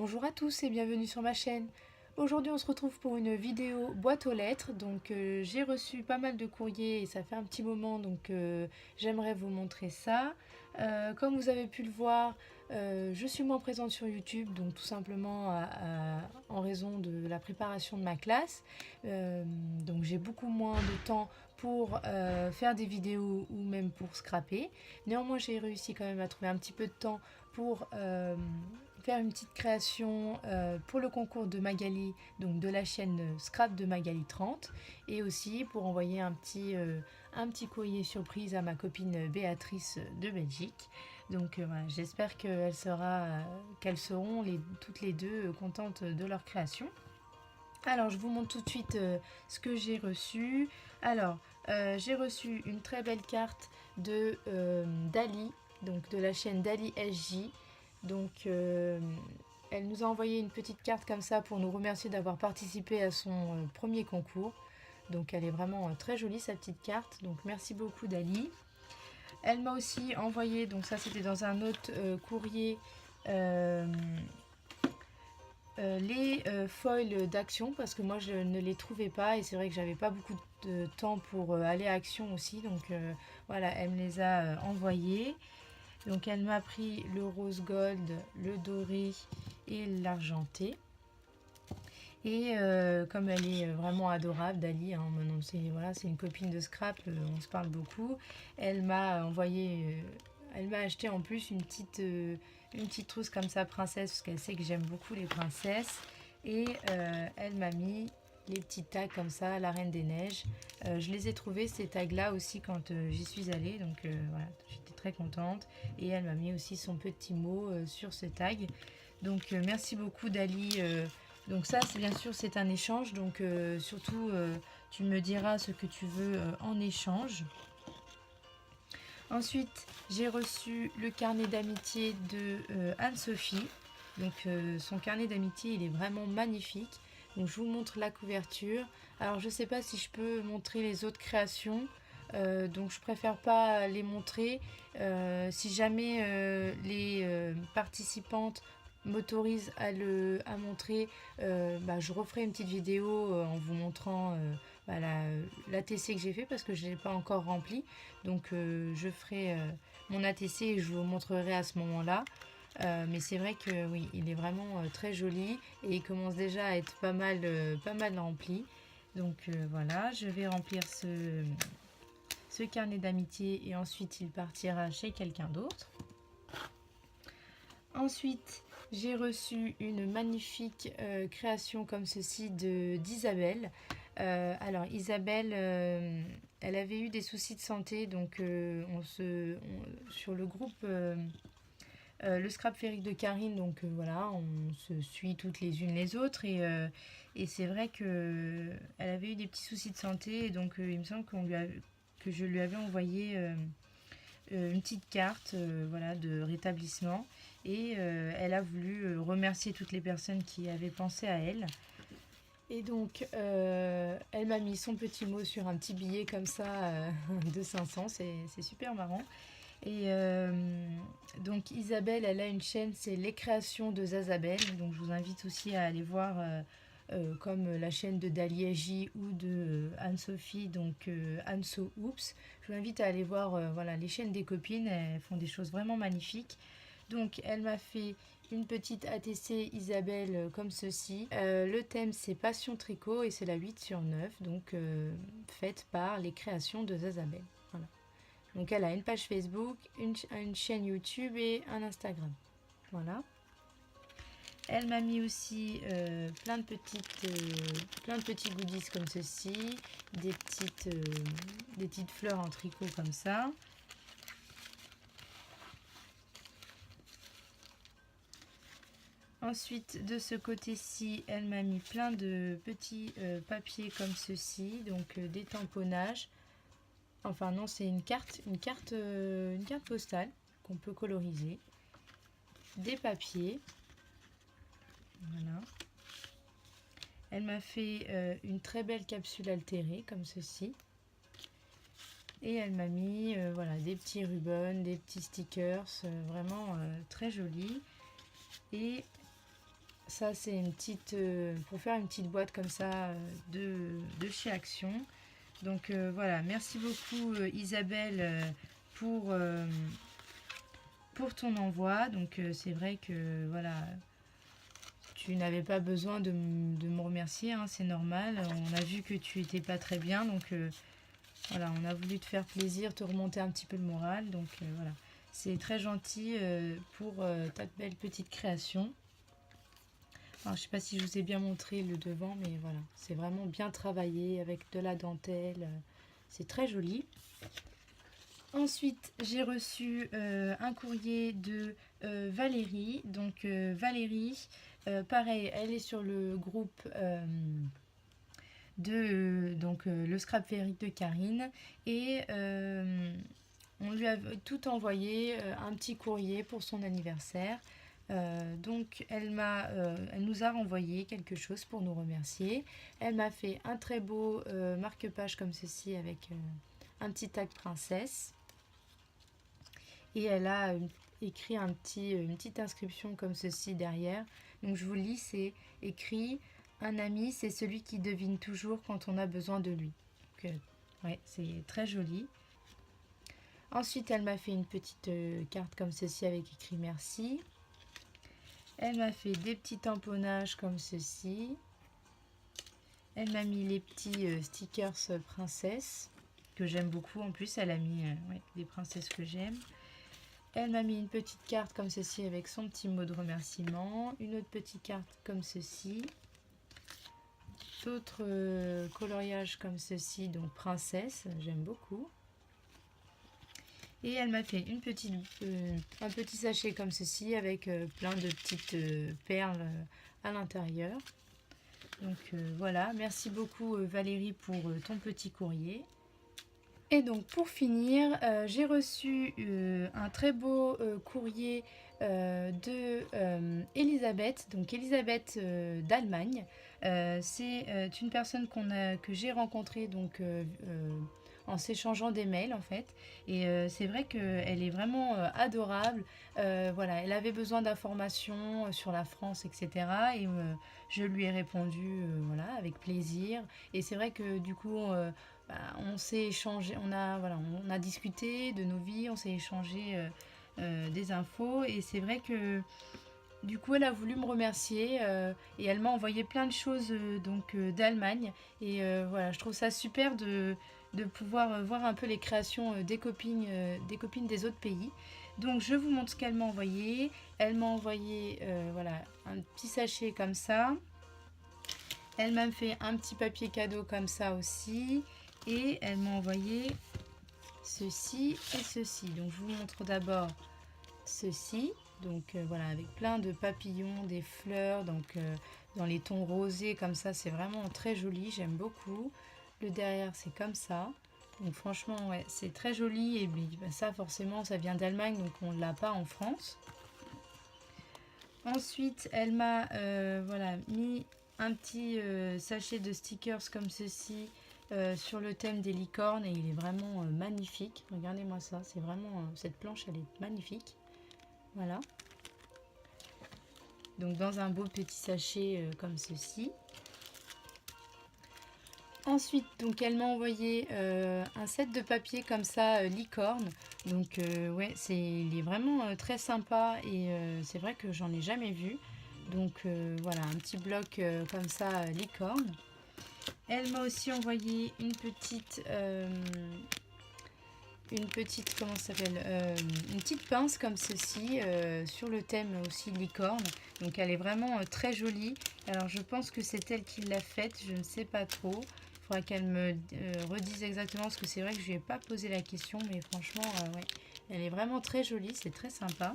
Bonjour à tous et bienvenue sur ma chaîne. Aujourd'hui on se retrouve pour une vidéo boîte aux lettres. Donc j'ai reçu pas mal de courriers et ça fait un petit moment, donc j'aimerais vous montrer ça. Comme vous avez pu le voir, je suis moins présente sur YouTube, donc tout simplement en raison de la préparation de ma classe. Donc j'ai beaucoup moins de temps pour faire des vidéos ou même pour scraper. Néanmoins j'ai réussi quand même à trouver un petit peu de temps pour faire une petite création pour le concours de Magali, donc de la chaîne Scrap de Magali 30, et aussi pour envoyer un petit courrier surprise à ma copine Béatrice de Belgique. Donc voilà, j'espère qu'elles seront toutes les deux contentes de leur création. Alors je vous montre tout de suite ce que j'ai reçu. Alors j'ai reçu une très belle carte de Dali, donc de la chaîne Dali SJ. Donc elle nous a envoyé une petite carte comme ça pour nous remercier d'avoir participé à son premier concours. Donc elle est vraiment très jolie sa petite carte. Donc merci beaucoup Dali. Elle m'a aussi envoyé, donc ça c'était dans un autre courrier, les foils d'action parce que moi je ne les trouvais pas et c'est vrai que j'avais pas beaucoup de temps pour aller à Action aussi. Donc voilà, elle me les a envoyés. Donc elle m'a pris le rose gold, le doré et l'argenté. Et comme elle est vraiment adorable, Dali, hein, maintenant c'est une copine de Scrap, on se parle beaucoup. Elle m'a envoyé, elle m'a acheté en plus une petite trousse comme ça princesse parce qu'elle sait que j'aime beaucoup les princesses. Et elle m'a mis les petits tags comme ça, la Reine des Neiges. Je les ai trouvés ces tags là aussi quand j'y suis allée, donc voilà, j'étais très contente. Et elle m'a mis aussi son petit mot sur ce tag. Donc merci beaucoup Dali. Donc ça, c'est bien sûr, c'est un échange. Donc surtout, tu me diras ce que tu veux en échange. Ensuite, j'ai reçu le carnet d'amitié de Anne-Sophie. Donc son carnet d'amitié, il est vraiment magnifique. Donc je vous montre la couverture. Alors je ne sais pas si je peux montrer les autres créations. Donc je préfère pas les montrer. Si jamais les participantes m'autorisent à montrer, je referai une petite vidéo en vous montrant l'ATC que j'ai fait parce que je ne l'ai pas encore rempli. Donc je ferai mon ATC et je vous montrerai à ce moment-là. Mais c'est vrai que oui, il est vraiment très joli et il commence déjà à être pas mal rempli. Donc voilà, je vais remplir ce carnet d'amitié et ensuite il partira chez quelqu'un d'autre. Ensuite, j'ai reçu une magnifique création comme ceci d'Isabelle. Alors Isabelle, elle avait eu des soucis de santé, donc sur le groupe le scrap férique de Karine, donc voilà, on se suit toutes les unes les autres et c'est vrai que elle avait eu des petits soucis de santé et donc il me semble que je lui avais envoyé une petite carte voilà, de rétablissement et elle a voulu remercier toutes les personnes qui avaient pensé à elle. Et donc, elle m'a mis son petit mot sur un petit billet comme ça de 500, c'est super marrant. Et donc Isabelle, elle a une chaîne, c'est Les Créations de Zazabelle. Donc je vous invite aussi à aller voir comme la chaîne de Dali J ou de Anne-Sophie, donc Anne-So Oops. Je vous invite à aller voir voilà, les chaînes des copines, elles font des choses vraiment magnifiques. Donc elle m'a fait une petite ATC Isabelle comme ceci. Le thème c'est Passion Tricot et c'est la 8/9, donc faite par Les Créations de Zazabelle. Voilà. Donc elle a une page Facebook, une chaîne YouTube et un Instagram. Voilà. Elle m'a mis aussi plein de petits goodies comme ceci, des petites fleurs en tricot comme ça. Ensuite, de ce côté-ci, elle m'a mis plein de petits papiers comme ceci, donc des tamponnages. Enfin non, c'est une carte postale qu'on peut coloriser. Des papiers. Voilà. Elle m'a fait une très belle capsule altérée comme ceci. Et elle m'a mis voilà, des petits ribbons, des petits stickers, vraiment très jolis. Et Ça, c'est une petite, pour faire une petite boîte comme ça de chez Action. Donc voilà, merci beaucoup Isabelle pour, euh, pour ton envoi. Donc c'est vrai que voilà, tu n'avais pas besoin de me remercier, hein, c'est normal. On a vu que tu étais pas très bien, donc voilà, on a voulu te faire plaisir, te remonter un petit peu le moral. Donc voilà, c'est très gentil pour ta belle petite création. Alors, je sais pas si je vous ai bien montré le devant, mais voilà, c'est vraiment bien travaillé avec de la dentelle. C'est très joli. Ensuite, j'ai reçu un courrier de Valérie. Donc Valérie, pareil, elle est sur le groupe de le scrap féerique de Karine et on lui a tout envoyé, un petit courrier pour son anniversaire. Donc elle nous a renvoyé quelque chose pour nous remercier. Elle m'a fait un très beau marque-page comme ceci avec un petit tag princesse. Et elle a écrit une petite inscription comme ceci derrière. Donc je vous lis, c'est écrit: un ami, c'est celui qui devine toujours quand on a besoin de lui. Donc, ouais, c'est très joli. Ensuite, elle m'a fait une petite carte comme ceci avec écrit merci. Elle m'a fait des petits tamponnages comme ceci. Elle m'a mis les petits stickers princesse que j'aime beaucoup. En plus, elle a mis ouais, des princesses que j'aime. Elle m'a mis une petite carte comme ceci avec son petit mot de remerciement. Une autre petite carte comme ceci. D'autres coloriages comme ceci, donc princesse, j'aime beaucoup. Et elle m'a fait un petit sachet comme ceci avec plein de petites perles à l'intérieur. Donc voilà, merci beaucoup Valérie pour ton petit courrier. Et donc pour finir, j'ai reçu un très beau courrier de Elisabeth, donc Elisabeth d'Allemagne. C'est une personne que j'ai rencontrée donc en s'échangeant des mails en fait. Et c'est vrai qu'elle est vraiment adorable. Voilà, elle avait besoin d'informations sur la France, etc. Et je lui ai répondu voilà, avec plaisir. Et c'est vrai que du coup, on s'est échangé, on a discuté de nos vies, on s'est échangé des infos. Et c'est vrai que du coup, elle a voulu me remercier et elle m'a envoyé plein de choses d'Allemagne. Et voilà, je trouve ça super de pouvoir voir un peu les créations des copines des autres pays. Donc, je vous montre ce qu'elle m'a envoyé. Elle m'a envoyé voilà, un petit sachet comme ça. Elle m'a fait un petit papier cadeau comme ça aussi. Et elle m'a envoyé ceci et ceci. Donc, je vous montre d'abord ceci. Donc voilà, avec plein de papillons, des fleurs, donc dans les tons rosés comme ça, c'est vraiment très joli, j'aime beaucoup. Le derrière, c'est comme ça. Donc franchement, ouais, c'est très joli. Et ça, forcément, ça vient d'Allemagne, donc on ne l'a pas en France. Ensuite, elle m'a voilà, mis un petit sachet de stickers comme ceci sur le thème des licornes. Et il est vraiment magnifique. Regardez-moi ça, c'est vraiment... cette planche, elle est magnifique. Voilà. Donc dans un beau petit sachet comme ceci. Ensuite, donc elle m'a envoyé un set de papier comme ça, licorne. Donc ouais, il est vraiment très sympa et c'est vrai que j'en ai jamais vu. Donc voilà, un petit bloc comme ça, licorne. Elle m'a aussi envoyé comment ça s'appelle une petite pince comme ceci sur le thème aussi licorne. Donc elle est vraiment très jolie. Alors je pense que c'est elle qui l'a faite, je ne sais pas trop. Il faudra qu'elle me redise exactement parce que c'est vrai que je lui ai pas posé la question, mais franchement ouais, elle est vraiment très jolie, c'est très sympa.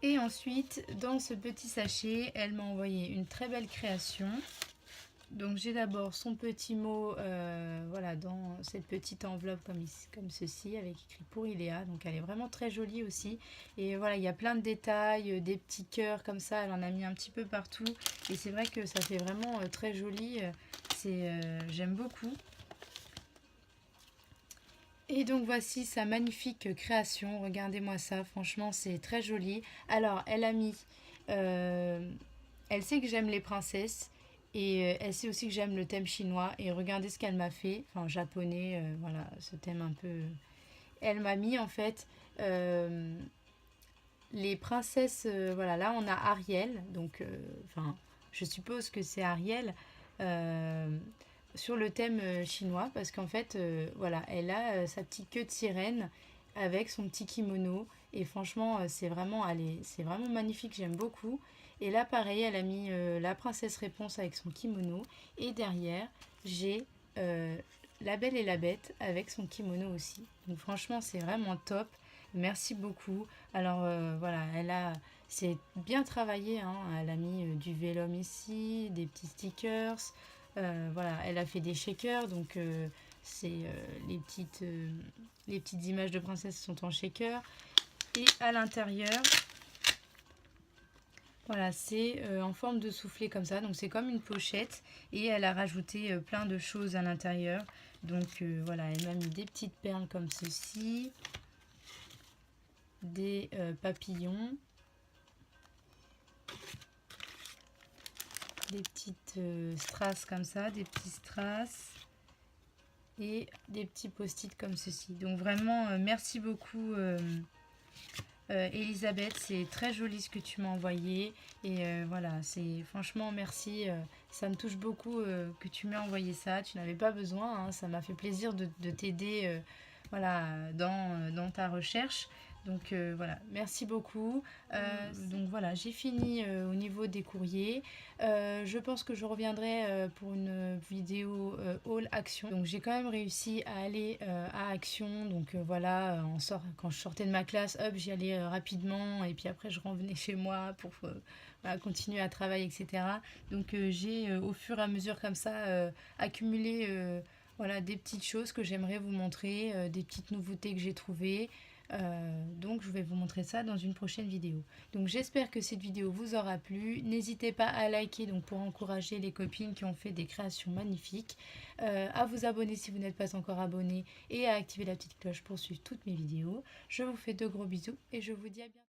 Et ensuite dans ce petit sachet, elle m'a envoyé une très belle création. Donc j'ai d'abord son petit mot voilà, dans cette petite enveloppe comme ceci avec écrit pour Iléa. Donc elle est vraiment très jolie aussi. Et voilà, il y a plein de détails, des petits cœurs comme ça. Elle en a mis un petit peu partout. Et c'est vrai que ça fait vraiment très joli. J'aime beaucoup. Et donc voici sa magnifique création. Regardez-moi ça, franchement c'est très joli. Alors elle a mis Elle sait que j'aime les princesses et elle sait aussi que j'aime le thème chinois. Et regardez ce qu'elle m'a fait, enfin japonais, voilà, ce thème un peu. Elle m'a mis en fait les princesses. Voilà, là on a Ariel, donc enfin, je suppose que c'est Ariel. euh, Sur le thème chinois parce qu'en fait voilà elle a sa petite queue de sirène avec son petit kimono et franchement c'est vraiment magnifique, j'aime beaucoup. Et là pareil elle a mis la princesse réponse avec son kimono et derrière j'ai euh, la belle et la bête avec son kimono aussi, donc franchement c'est vraiment top, merci beaucoup. Alors voilà elle a c'est bien travaillé hein. Elle a mis du vélum ici, des petits stickers. Voilà, elle a fait des shakers, donc c'est les petites images de princesse sont en shaker. Et à l'intérieur, voilà, c'est en forme de soufflet comme ça, donc c'est comme une pochette. Et elle a rajouté plein de choses à l'intérieur. Donc voilà, elle m'a mis des petites perles comme ceci, des papillons, des petites strass comme ça, des petits strass et des petits post-it comme ceci. Donc vraiment, merci beaucoup Elisabeth, c'est très joli ce que tu m'as envoyé. Et voilà, c'est franchement merci, ça me touche beaucoup que tu m'aies envoyé ça. Tu n'avais pas besoin, hein, ça m'a fait plaisir de t'aider voilà, dans ta recherche. Donc voilà, merci beaucoup. Donc voilà, j'ai fini au niveau des courriers. Je pense que je reviendrai pour une vidéo haul Action. Donc j'ai quand même réussi à aller à Action. Donc voilà, quand je sortais de ma classe, hop, j'y allais rapidement. Et puis après, je revenais chez moi pour voilà, continuer à travailler, etc. Donc j'ai au fur et à mesure comme ça accumulé voilà, des petites choses que j'aimerais vous montrer, des petites nouveautés que j'ai trouvées. Donc je vais vous montrer ça dans une prochaine vidéo. Donc j'espère que cette vidéo vous aura plu. N'hésitez pas à liker donc pour encourager les copines qui ont fait des créations magnifiques. À vous abonner si vous n'êtes pas encore abonné et à activer la petite cloche pour suivre toutes mes vidéos. Je vous fais de gros bisous et je vous dis à bientôt.